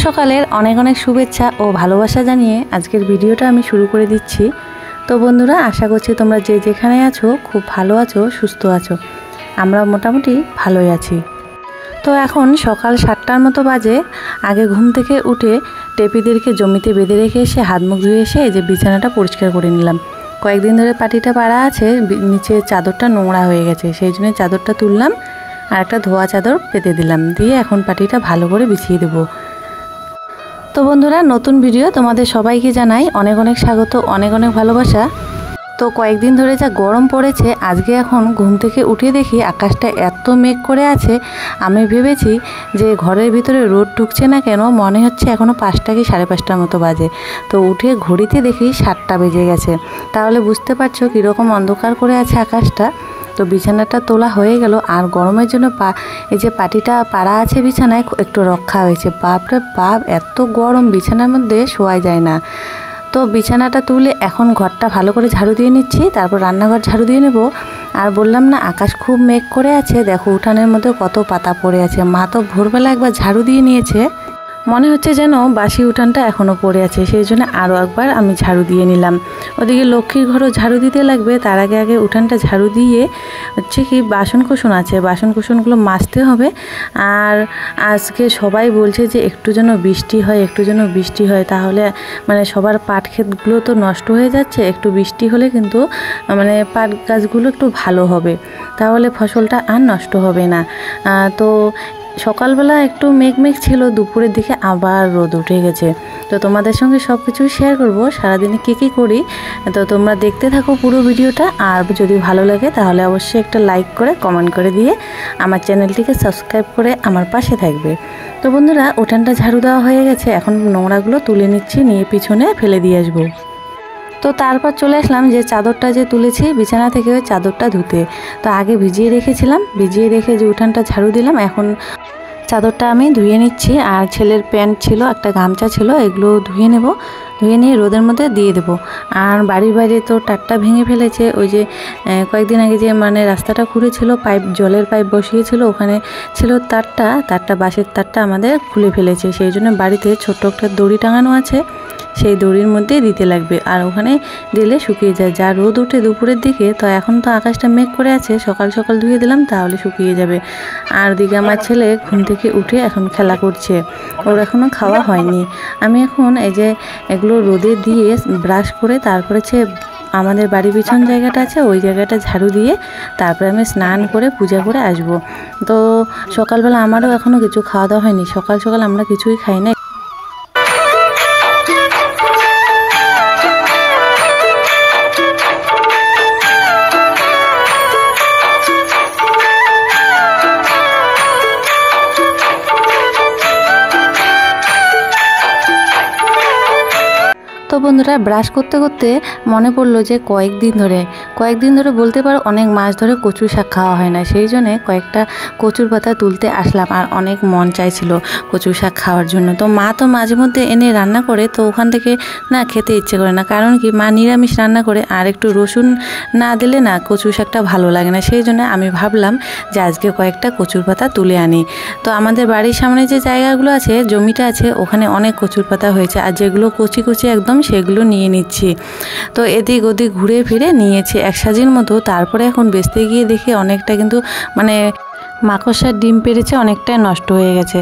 সকালের অনেক অনেক শুভেচ্ছা ও ভালোবাসা জানিয়ে আজকের ভিডিওটা আমি শুরু করে দিচ্ছি। তো বন্ধুরা, আশা করছি তোমরা যে যেখানে আছো খুব ভালো আছো, সুস্থ আছো। আমরা মোটামুটি ভালোই আছি। তো এখন সকাল 7টার মতো বাজে। আগে ঘুম থেকে উঠে টেপিদেরকে জমিতে বেঁধে রেখে এসে হাত মুখ ধুয়ে এসে এই যে বিছানাটা পরিষ্কার করে নিলাম। কয়েকদিন ধরে পাটিটা পাড়া আছে, নিচে চাদরটা নোংরা হয়ে গেছে, সেই জন্য চাদরটা তুললাম আর একটা ধোয়া চাদর পেতে দিলাম, দিয়ে এখন পাটিটা ভালো করে বিছিয়ে দেবো। তো বন্ধুরা, নতুন ভিডিও তোমাদের সবাইকে জানাই অনেক অনেক স্বাগত, অনেক অনেক ভালোবাসা। তো কয়েকদিন ধরে যা গরম পড়েছে, আজকে এখন ঘুম থেকে উঠে দেখি আকাশটা এত মেঘ করে আছে। আমি ভেবেছি যে ঘরের ভিতরে রোদ ঢুকছে না কেন, মনে হচ্ছে এখনও 5টা কি 5:30টার মতো বাজে। তো উঠে ঘড়িতে দেখি 7টা বেজে গেছে। তাহলে বুঝতে পারছো কীরকম অন্ধকার করে আছে আকাশটা। তো বিছানাটা তোলা হয়ে গেল, আর গরমের জন্য এই যে পাটিটা পাড়া আছে বিছানায় একটু রক্ষা হয়েছে। বাপরে বাপ, এত গরম, বিছানার মধ্যে শোয়া যায় না। তো বিছানাটা তুলে এখন ঘরটা ভালো করে ঝাড়ু দিয়ে নিচ্ছি, তারপর রান্নাঘর ঝাড়ু দিয়ে নেব। আর বললাম না আকাশ খুব মেঘ করে আছে, দেখো উঠানের মধ্যে কত পাতা পড়ে আছে। মা তো ভোরবেলা একবার ঝাড়ু দিয়ে নিয়েছে, মনে হচ্ছে যেন বাসি উঠানটা এখনও পড়ে আছে, সেই জন্য আরও একবার আমি ঝাড়ু দিয়ে নিলাম। ওদিকে লক্ষ্মীর ঘরও ঝাড়ু দিতে লাগবে, তার আগে আগে উঠানটা ঝাড়ু দিয়ে হচ্ছে কি বাসনকুসন আছে, বাসনকুসনগুলো মাজতে হবে। আর আজকে সবাই বলছে যে একটু যেন বৃষ্টি হয়, একটু যেন বৃষ্টি হয়, তাহলে মানে সবার পাট ক্ষেতগুলো তো নষ্ট হয়ে যাচ্ছে, একটু বৃষ্টি হলে কিন্তু মানে পাট গাছগুলো একটু ভালো হবে, তাহলে ফসলটা আর নষ্ট হবে না। তো সকালবেলা একটু মেঘ ছিল, দুপুরের দিকে আবার রোদ উঠে গেছে। তো তোমাদের সঙ্গে সব কিছু শেয়ার করব, সারাদিনে কী করি। তো তোমরা দেখতে থাকো পুরো ভিডিওটা, আর যদি ভালো লাগে তাহলে অবশ্যই একটা লাইক করে কমেন্ট করে দিয়ে আমার চ্যানেলটিকে সাবস্ক্রাইব করে আমার পাশে থাকবে। তো বন্ধুরা, উঠানটা ঝাড়ু দেওয়া হয়ে গেছে, এখন নোংরাগুলো তুলে নিচ্ছি, নিয়ে পিছনে ফেলে দিয়ে আসবো। তো তারপর চলে আসলাম যে চাদরটা যে তুলেছি বিছানা থেকে, ওই চাদরটা ধুতে। তো আগে ভিজিয়ে রেখেছিলাম, ভিজিয়ে রেখে যে উঠানটা ঝাড়ু দিলাম, এখন চাদরটা আমি ধুয়ে নিচ্ছি। আর ছেলের প্যান্ট ছিল, একটা গামছা ছিল, এগুলো ধুয়ে নেব, ধুয়ে নিয়ে রোদের মধ্যে দিয়ে দেবো। আর বাড়ির বাইরে তো টাটটা ভেঙে ফেলেছে, ওই যে কয়েকদিন আগে যে মানে রাস্তাটা খুঁড়েছিল, জলের পাইপ বসিয়েছিল, ওখানে ছিল তারটা বাঁশের তারটা আমাদের খুলে ফেলেছে, সেই জন্য বাড়িতে ছোট্ট একটা দড়ি টাঙানো আছে, সেই দড়ির মধ্যেই দিতে লাগবে। আর ওখানে দিলে শুকিয়ে যায়, যা রোদ উঠে দুপুরের দিকে। তো এখন তো আকাশটা মেঘ করে আছে, সকাল সকাল ধুয়ে দিলাম তাহলে শুকিয়ে যাবে। আর দিকে আমার ছেলে ঘুম থেকে উঠে এখন খেলা করছে, ওর এখনও খাওয়া হয়নি। আমি এখন এই যে এগুলো রোদে দিয়ে ব্রাশ করে তারপরে আমাদের বাড়ি পিছন জায়গাটা আছে, ওই জায়গাটা ঝাড়ু দিয়ে তারপরে আমি স্নান করে পূজা করে আসব। তো সকালবেলা আমারও এখনও কিছু খাওয়া দাওয়া হয়নি, সকাল সকাল আমরা কিছুই খাই না। তো বন্ধুরা, ব্রাশ করতে করতে মনে পড়লো যে কয়েকদিন ধরে বলতে পারো অনেক মাস ধরে কচু শাক খাওয়া হয় না, সেই জন্যে কয়েকটা কচুর পাতা তুলতে আসলাম। আর অনেক মন চাইছিল কচু শাক খাওয়ার জন্য। তো মা তো মাঝে মধ্যে এনে রান্না করে, তো ওখান থেকে না খেতে ইচ্ছে করে না, কারণ কি মা নিরামিষ রান্না করে, আর একটু রসুন না দিলে না কচু শাকটা ভালো লাগে না। সেই জন্য আমি ভাবলাম যে আজকে কয়েকটা কচুর পাতা তুলে আনি। তো আমাদের বাড়ির সামনে যে জায়গাগুলো আছে, জমিটা আছে, ওখানে অনেক কচুর পাতা হয়েছে, আর যেগুলো কচি কচি একদম সেগুলো নিয়ে নিচ্ছি। তো এদিক ওদিক ঘুরে ফিরে নিয়েছি 1 সাজির মতো। তারপরে এখন বেচতে গিয়ে দেখি অনেকটা কিন্তু মানে মাকড়সার ডিম পেড়েছে, অনেকটাই নষ্ট হয়ে গেছে।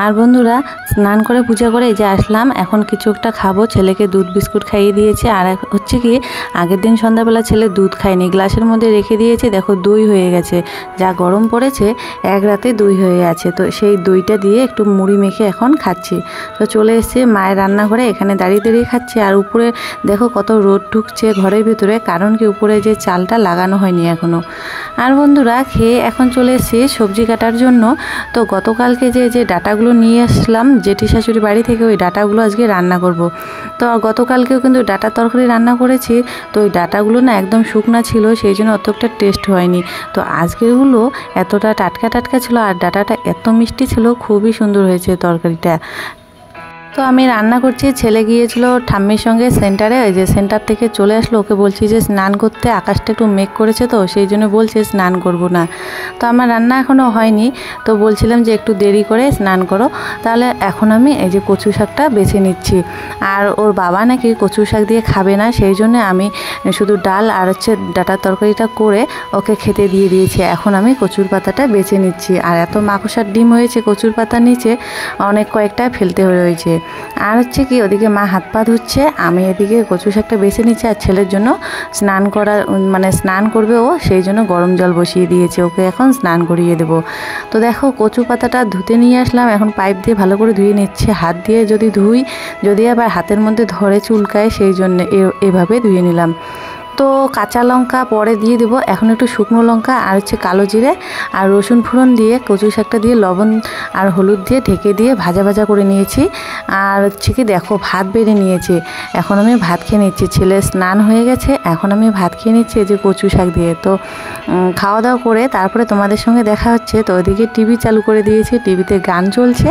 আর বন্ধুরা, স্নান করে পূজা করে যে আসলাম, এখন কিছু একটা খাবো, ছেলেকে দুধ বিস্কুট খাইয়ে দিয়েছে। আর হচ্ছে কি আগের দিন সন্ধ্যাবেলা ছেলে দুধ খায়নি, গ্লাসের মধ্যে রেখে দিয়েছে, দেখো দই হয়ে গেছে, যা গরম পড়েছে এক রাতে দই হয়ে আছে। তো সেই দইটা দিয়ে একটু মুড়ি মেখে এখন খাচ্ছি। তো চলে এসেছে মায়ের রান্নাঘরে, এখানে দাঁড়িয়ে দাঁড়িয়ে খাচ্ছি। আর উপরে দেখো কত রোদ ঢুকছে ঘরের ভিতরে, কারণ কি উপরে যে চালটা লাগানো হয়নি এখনও। আর বন্ধুরা, খেয়ে এখন চলে এসেছি সবজি কাটার জন্য। তো গতকালকে যে ডাটাগুলো নিয়ে আসলাম জেঠি শাশুড়ি বাড়ি থেকে, ওই ডাটাগুলো আজকে রান্না করব। তো গতকালকেও কিন্তু ডাটা তরকারি রান্না করেছি, তো ওই ডাটাগুলো না একদম শুকনা ছিল, সেই জন্য অতটা টেস্ট হয়নি। তো আজকেরগুলো এতটা টাটকা ছিল, আর ডাটাটা এত মিষ্টি ছিল, খুবই সুন্দর হয়েছে তরকারিটা। তো আমি রান্না করছি, ছেলে গিয়েছিল ঠাম্মির সঙ্গে সেন্টারে, ওই যে সেন্টার থেকে চলে আসলো, ওকে বলছি যে স্নান করতে, আকাশটা একটু মেঘ করেছে তো সেই জন্য বলছে স্নান করব না। তো আমার রান্না এখনও হয়নি, তো বলছিলাম যে একটু দেরি করে স্নান করো। তাহলে এখন আমি এই যে কচু শাকটা বেছে নিচ্ছি, আর ওর বাবা নাকি কচু শাক দিয়ে খাবে না, সেই জন্য আমি শুধু ডাল আর হচ্ছে ডাঁটার তরকারিটা করে ওকে খেতে দিয়ে দিয়েছি। এখন আমি কচুর পাতাটা বেছে নিচ্ছি, আর এত মাকড়সার ডিম হয়েছে কচুর পাতার নিচে, অনেক কয়েকটা ফেলতে হয়েছে। আর হচ্ছে কি ওদিকে মা হাত পা ধুচ্ছে, আমি এদিকে কচু শাকটা বেছে নিচ্ছি, আর ছেলের জন্য স্নান করার মানে স্নান করবে ও, সেই জন্য গরম জল বসিয়ে দিয়েছে, ওকে এখন স্নান করিয়ে দেবো। তো দেখো কচু পাতাটা ধুতে নিয়ে আসলাম, এখন পাইপ দিয়ে ভালো করে ধুয়ে নিচ্ছে। হাত দিয়ে যদি ধুই, যদি আবার হাতের মধ্যে ধরে চুলকায়, সেই জন্য এভাবে ধুয়ে নিলাম। তো কাঁচা লঙ্কা পরে দিয়ে দেবো, এখন একটু শুকনো লঙ্কা আর হচ্ছে কালো জিরে আর রসুন ফোড়ন দিয়ে কচু শাকটা দিয়ে লবণ আর হলুদ দিয়ে ঢেকে দিয়ে ভাজা ভাজা করে নিয়েছি। আর হচ্ছে কি দেখো ভাত বেড়ে নিয়েছি, এখন আমি ভাত খেয়ে নিচ্ছি। ছেলে স্নান হয়ে গেছে, এখন আমি ভাত খেয়ে নিচ্ছি যে কচু শাক দিয়ে। তো খাওয়া দাওয়া করে তারপরে তোমাদের সঙ্গে দেখা হচ্ছে। তো ওদিকে টিভি চালু করে দিয়েছি, টিভিতে গান চলছে,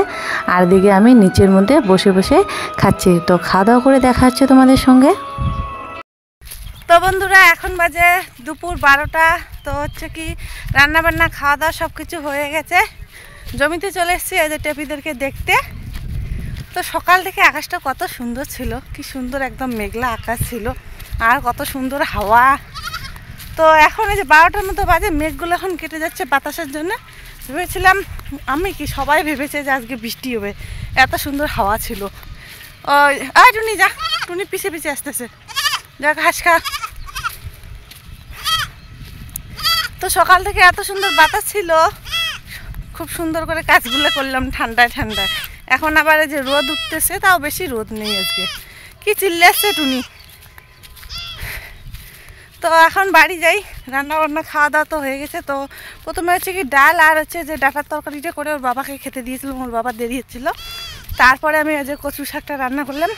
আর দিকে আমি নিচের মধ্যে বসে বসে খাচ্ছি। তো খাওয়া দাওয়া করে দেখা হচ্ছে তোমাদের সঙ্গে। তো বন্ধুরা এখন বাজে দুপুর 12টা। তো হচ্ছে কি রান্নাবান্না খাওয়া দাওয়া সব কিছু হয়ে গেছে, জমিতে চলে এসেছি এই যে টেপিদেরকে দেখতে। তো সকাল থেকে আকাশটা কত সুন্দর ছিল, কি সুন্দর একদম মেঘলা আকাশ ছিল, আর কত সুন্দর হাওয়া। তো এখন এই যে 12টার মতো বাজে, মেঘগুলো এখন কেটে যাচ্ছে বাতাসের জন্য। ভেবেছিলাম আমি কি সবাই ভেবেছে যে আজকে বৃষ্টি হবে, এত সুন্দর হাওয়া ছিল। ওই টুনি যা, টুনি পিছিয়ে পিছিয়ে আসতেছে, যা ঘাস খা। তো সকাল থেকে এত সুন্দর বাতাস ছিল, খুব সুন্দর করে কাজগুলো করলাম ঠান্ডায় ঠান্ডায়। এখন আবার এই যে রোদ উঠতেছে, তাও বেশি রোদ নেই আজকে। কি চিল্লে আসছে টুনি। তো এখন বাড়ি যাই, রান্না বান্না খাওয়া দাওয়া তো হয়ে গেছে। তো প্রথমে হচ্ছে কি ডাল আর হচ্ছে যে ডাঁটার তরকারিটা করে ওর বাবাকে খেতে দিয়েছিলাম, ওর বাবা দেরি হচ্ছিল। তারপরে আমি ওই যে কচু শাকটা রান্না করলাম।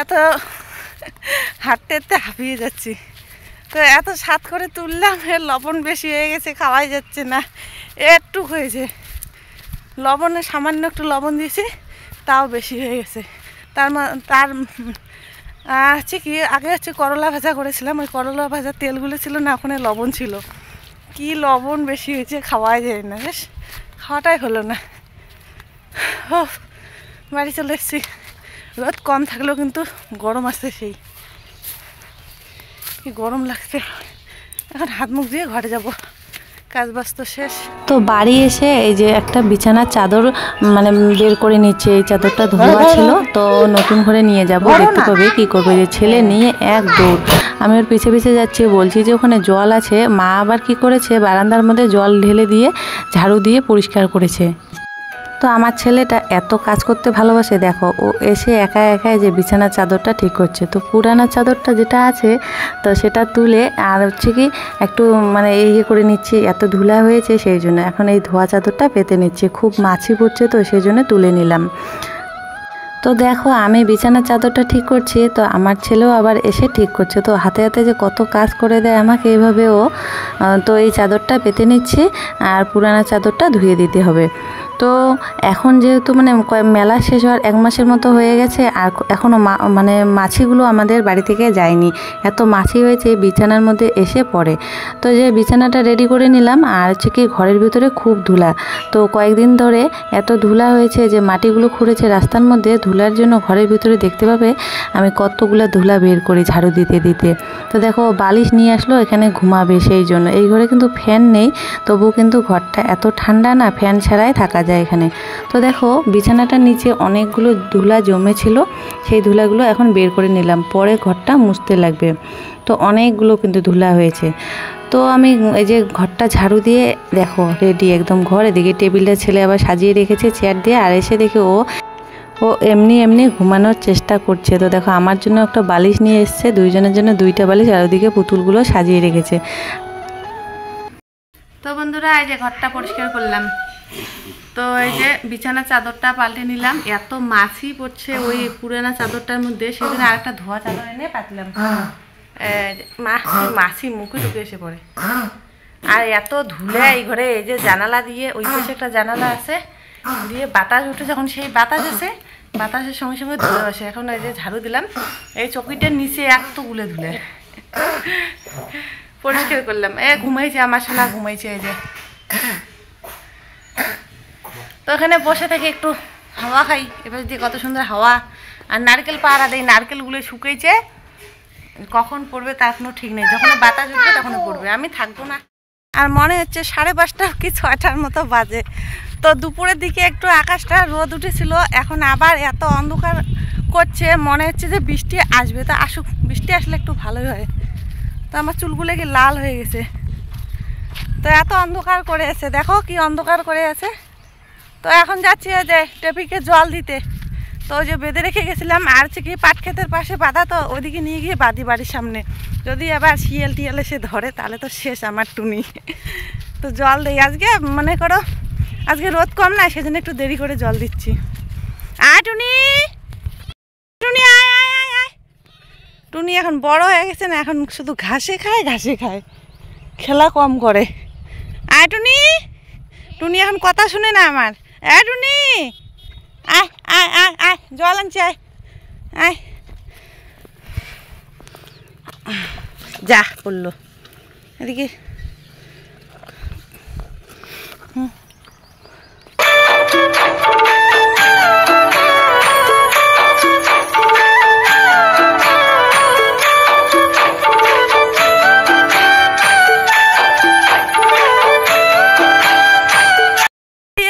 এত হাঁটতে হাঁটতে হাঁপিয়ে যাচ্ছি। তো এত স্বাদ করে তুললাম, এর লবণ বেশি হয়ে গেছে, খাওয়াই যাচ্ছে না, একটু হয়েছে। লবণে সামান্য একটু লবণ দিয়েছি, তাও বেশি হয়ে গেছে। তার হচ্ছে কি আগে হচ্ছে করলা ভাজা করেছিলাম, ওই করলা ভাজার তেলগুলো ছিল না, ওখানে লবণ ছিল, কি লবণ বেশি হয়েছে, খাওয়াই যায় না, বেশ খাওয়াটাই হলো না। ও বাড়ি চলে এসেছি, রোদ কম থাকলেও কিন্তু গরম আসছে, সেই কি গরম লাগছে। এখন হাত মুখ দিয়ে ঘরে যাব, কাজ বাজ তো শেষ। তো বাড়ি এসে এই যে একটা বিছানার চাদর মানে বের করে নিচ্ছে, এই চাদরটা ধোয়া ছিল, তো নতুন ঘরে নিয়ে যাব, দেখতে পাবে কি করবে। যে ছেলে নিয়ে এক দৌড়, আমি ওর পিছে পিছে যাচ্ছি, বলছি যে ওখানে জল আছে। মা আবার কি করেছে, বারান্দার মধ্যে জল ঢেলে দিয়ে ঝাড়ু দিয়ে পরিষ্কার করেছে। তো আমার ছেলেটা এত কাজ করতে ভালোবাসে, দেখো ও এসে একা একাই যে বিছানার চাদরটা ঠিক করছে। তো পুরানা চাদরটা যেটা আছে, তো সেটা তুলে আর হচ্ছে কি একটু মানে ইয়ে করে নিচ্ছি, এত ধুলা হয়েছে সেই জন্য এখন এই ধোয়া চাদরটা পেতে নিচ্ছি। খুব মাছি পড়ছে তো সেই জন্য তুলে নিলাম। তো দেখো আমি বিছানার চাদরটা ঠিক করছি, তো আমার ছেলেও আবার এসে ঠিক করছে। তো হাতে হাতে যে কত কাজ করে দেয় আমাকে এইভাবেও। তো এই চাদরটা পেতে নিচ্ছি, আর পুরানা চাদরটা ধুয়ে দিতে হবে। তো এখন যেহেতু মানে মেলা শেষ হওয়ার 1 মাসের মতো হয়ে গেছে, আর এখনও মানে মাছিগুলো আমাদের বাড়ি থেকে যায়নি, এত মাছি হয়েছে বিছানার মধ্যে এসে পড়ে। তো যে বিছানাটা রেডি করে নিলাম, আর হচ্ছে কি ঘরের ভিতরে খুব ধুলা। তো কয়েকদিন ধরে এত ধুলা হয়েছে যে মাটিগুলো খুঁড়েছে রাস্তার মধ্যে, ধুলার জন্য ঘরের ভিতরে দেখতে পাবে আমি কতগুলো ধুলা বের করি ঝাড়ু দিতে দিতে। তো দেখো বালিশ নিয়ে আসলো, এখানে ঘুমাবে, সেই জন্য। এই ঘরে কিন্তু ফ্যান নেই, তবু কিন্তু ঘরটা এত ঠান্ডা না, ফ্যান ছাড়াই থাকা যায় এখানে। তো দেখো বিছানাটার নিচে অনেকগুলো ধুলা জমেছিল, সেই ধুলাগুলো এখন বের করে নিলাম, পরে ঘরটা মুছতে লাগবে। তো অনেকগুলো কিন্তু ধুলা হয়েছে। তো আমি এই যে ঘরটা ঝাড়ু দিয়ে দেখো রেডি একদম ঘর। এদিকে টেবিলটা ছেলে আবার সাজিয়ে রেখেছে চেয়ার দিয়ে, আর এসে দেখে ও এমনি এমনি ঘুমানোর চেষ্টা করছে। তো দেখো আমার জন্য একটা বালিশ নিয়ে এসছে, দুইজনের জন্য 2টা বালিশ, আর ওদিকে পুতুলগুলো সাজিয়ে রেখেছে। তো বন্ধুরা এই যে ঘরটা পরিষ্কার করলাম, তো এই যে বিছানা চাদরটা পাল্টে নিলাম, এত মাছি পড়ছে ওই পুরানা চাদরটার মধ্যে, সেজন্য আরেকটা ধোয়া চাদর এনে পাতলাম। মাছি মুখে ঢুকে এসে পড়ে, আর এত ধুলে এই ঘরে। এই যে জানালা দিয়ে, ওই পাশে একটা জানালা আছে, দিয়ে বাতাস উঠে, যখন সেই বাতাস আসে বাতাসের সঙ্গে সঙ্গে ধুলে বসে। এখন এই যে ঝাড়ু দিলাম, এই চকিটার নিচে এত গুলে ধুলে পরিষ্কার করলাম। ঘুমাইছে আমার সোনা, ঘুমাইছে। এই যে তো এখানে বসে থেকে একটু হাওয়া খাই। এবার দিয়ে কত সুন্দর হাওয়া, আর নারকেল পাড়া দেয়। নারকেলগুলো শুকিয়েছে, কখন পড়বে তার কোনো ঠিক নেই। যখন বাতাস উঠবে তখন পড়বে, আমি থাকবো না। আর মনে হচ্ছে 5:30 কি 6টার মতো বাজে। তো দুপুরের দিকে একটু আকাশটা রোদ উঠেছিল, এখন আবার এত অন্ধকার করছে, মনে হচ্ছে যে বৃষ্টি আসবে। তো আসুক, বৃষ্টি আসলে একটু ভালোই হয়। তো আমার চুলগুলো কি লাল হয়ে গেছে। তো এত অন্ধকার করে আছে, দেখো কি অন্ধকার করে আছে। তো এখন যাচ্ছি যে টেপিকে জল দিতে। তো ওই যে বেঁধে রেখে গেছিলাম, আর হচ্ছে কি পাট ক্ষেতের পাশে বাঁধা, তো ওইদিকে নিয়ে গিয়ে বাঁধি বাড়ির সামনে। যদি আবার শিয়াল টিয়াল এসে ধরে তাহলে তো শেষ আমার টুনি। তো জল দেই আজকে, মনে করো আজকে রোদ কম না, সেজন্য একটু দেরি করে জল দিচ্ছি। টুনি, টুনি আয় আয় আয় আয়। টুনি এখন বড় হয়ে গেছে না, এখন শুধু ঘাসে খায়, ঘাসে খায়, খেলা কম করে। আয় টুনি, টুনি এখন কথা শুনে না আমার। টুনি আয় আয় আয় আয়, জল আনছি, আয় আয়। যা পড়লো এদিকে।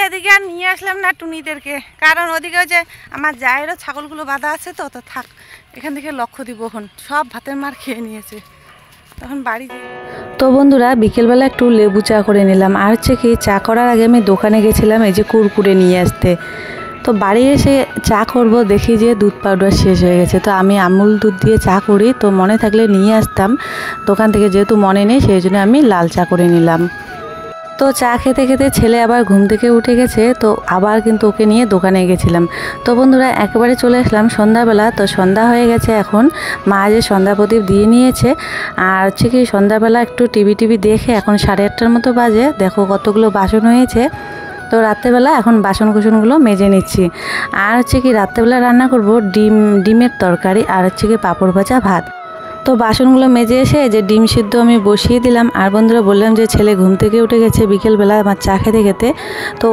এদিকে আর নিয়ে আসলাম না টুনিদেরকে, কারণ ওদিকে যে আমার জায়েরও ছাগলগুলো বাঁধা আছে। তো তো থাক, এখান থেকে লক্ষ্য দিব। এখন সব ভাতের মার খেয়ে নিয়েছে, তখন বাড়ি যাই। তো বন্ধুরা বিকেলবেলা একটু লেবু চা করে নিলাম। আর হচ্ছে কি, চা করার আগে আমি দোকানে গেছিলাম এই যে কুরকুরে নিয়ে আসতে। তো বাড়ি এসে চা করব, দেখি যে দুধ পাউডার শেষ হয়ে গেছে। তো আমি আমুল দুধ দিয়ে চা করি, তো মনে থাকলে নিয়ে আসতাম দোকান থেকে, যেহেতু মনে নেই সেই জন্য আমি লাল চা করে নিলাম। তো চা খেতে খেতে ছেলে আবার ঘুম থেকে উঠে গেছে, তো আবার কিন্তু ওকে নিয়ে দোকানে গেছিলাম। তো বন্ধুরা একেবারে চলে আসলাম সন্ধ্যাবেলা। তো সন্ধ্যা হয়ে গেছে, এখন মা যে সন্ধ্যা প্রদীপ দিয়ে নিয়েছে। আর হচ্ছে কি, সন্ধ্যাবেলা একটু টিভি দেখে এখন 8:30টার মতো বাজে। দেখো কতগুলো বাসন হয়েছে। তো রাত্রেবেলা এখন বাসন কুসনগুলো মেজে নিচ্ছি। আর হচ্ছে কি, রাত্রেবেলা রান্না করব ডিমের তরকারি, আর হচ্ছে কি পাঁপড় ভাজা, ভাত। তো বাসনগুলো মেজে এসে যে ডিম সিদ্ধ আমি বসিয়ে দিলাম। আর বন্ধুরা বললাম যে ছেলে ঘুম থেকে উঠে গেছে বিকেলবেলা আমার চা খেতে খেতে। তো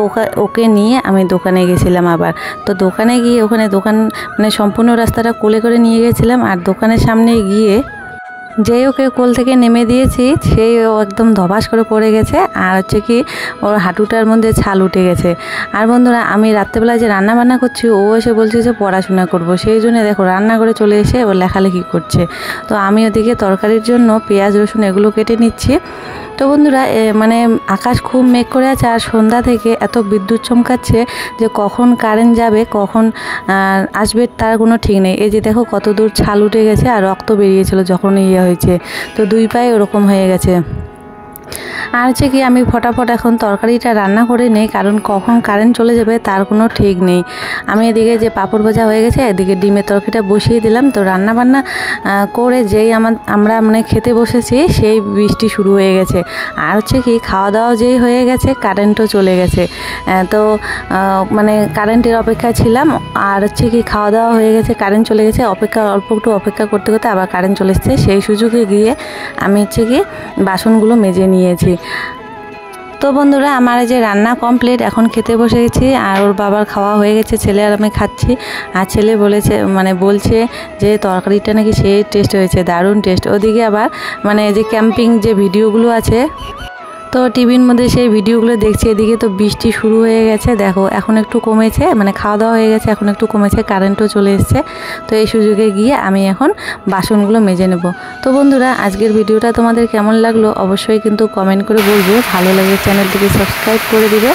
ওকে নিয়ে আমি দোকানে গেছিলাম আবার। তো দোকানে গিয়ে ওখানে দোকান মানে সম্পূর্ণ রাস্তাটা কোলে করে নিয়ে গেছিলাম। আর দোকানের সামনে গিয়ে যেই ওকে কোল থেকে নেমে দিয়েছি, সেই ও একদম ধবাস করে পড়ে গেছে। আর হচ্ছে কি, ওর হাঁটুটার মধ্যে ছাল উঠে গেছে। আর বন্ধুরা আমি রাত্রেবেলায় যে রান্না বান্না করছি, ও এসে বলছে যে পড়াশোনা করব, সেই জন্য দেখো রান্না করে চলে এসে ও লেখালেখি করছে। তো আমি ওদিকে তরকারির জন্য পেঁয়াজ রসুন এগুলো কেটে নিচ্ছি। তো বন্ধুরা মানে আকাশ খুব মেঘ করে আছে, আর সন্ধ্যা থেকে এত বিদ্যুৎ চমকাচ্ছে যে কখন কারেন্ট যাবে, কখন আসবে তার কোনো ঠিক নেই। এই যে দেখো কত দূর ছাল উঠে গেছে, আর রক্ত বেরিয়েছিল যখন হয়েছে। তো দুই পায়ে ওরকম হয়ে গেছে। আর হচ্ছে কি, আমি ফটাফট এখন তরকারিটা রান্না করে নেই, কারণ কখন কারেন্ট চলে যাবে তার কোনো ঠিক নেই। আমি এদিকে যে পাঁপড় ভাজা হয়ে গেছে, এদিকে ডিমের তরকারিটা বসিয়ে দিলাম। তো রান্না বান্না করে যেই আমরা মানে খেতে বসেছি, সেই বৃষ্টি শুরু হয়ে গেছে। আর হচ্ছে কি, খাওয়া দাওয়া যেই হয়ে গেছে কারেন্টও চলে গেছে। তো মানে কারেন্টের অপেক্ষা ছিলাম। আর হচ্ছে কি, খাওয়া দাওয়া হয়ে গেছে, কারেন্ট চলে গেছে, অল্প একটু অপেক্ষা করতে করতে আবার কারেন্ট চলে এসেছে। সেই সুযোগে গিয়ে আমি হচ্ছে কি বাসনগুলো মেজে নিয়েছি। তো বন্ধুরা আমার এই যে রান্না কমপ্লিট, এখন খেতে বসে গেছি। আর ওর বাবার খাওয়া হয়ে গেছে, ছেলে আর আমি খাচ্ছি। আর ছেলে বলছে যে তরকারিটা নাকি সেই টেস্ট হয়েছে, দারুণ টেস্ট। ওদিকে আবার মানে যে ক্যাম্পিং যে ভিডিওগুলো আছে, তো টিভির মধ্যে সেই ভিডিওগুলো দেখছি। এদিকে তো বৃষ্টি শুরু হয়ে গেছে, দেখো এখন একটু কমেছে, মানে খাওয়া দাওয়া হয়ে গেছে, এখন একটু কমেছে, কারেন্টও চলে এসছে। তো এই সুযোগে গিয়ে আমি এখন বাসনগুলো মেজে নেব। তো বন্ধুরা আজকের ভিডিওটা তোমাদের কেমন লাগলো অবশ্যই কিন্তু কমেন্ট করে বলবে। ভালো লাগে চ্যানেলটিকে সাবস্ক্রাইব করে দিবে।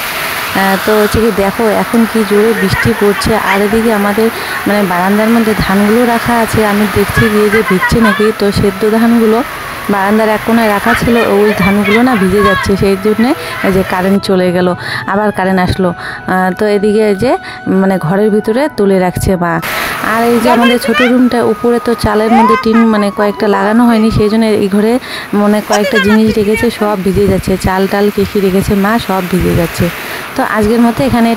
তো হচ্ছে কি, দেখো এখন কি জোরে বৃষ্টি পড়ছে। আর এদিকে আমাদের মানে বারান্দার মধ্যে ধানগুলো রাখা আছে, আমি দেখছি গিয়ে যে ভিজছে নাকি। তো সেদ্ধ ধানগুলো বারান্দার এক কোনায় রাখা ছিল, ওই ধানগুলো না ভিজে যাচ্ছে, সেই জন্যে এই যে কারেন্ট চলে গেল, আবার কারেন্ট আসলো। তো এদিকে যে মানে ঘরের ভিতরে তুলে রাখছে মা। আর এই যে আমাদের ছোটো রুমটা উপরে, তো চালের মধ্যে টিন মানে কয়েকটা লাগানো হয়নি, সেই জন্য এই ঘরে মানে কয়েকটা জিনিস রেখেছে, সব ভিজে যাচ্ছে, চাল টাল কী রেখেছে মা, সব ভিজে যাচ্ছে। তো আজকের মতো এখানে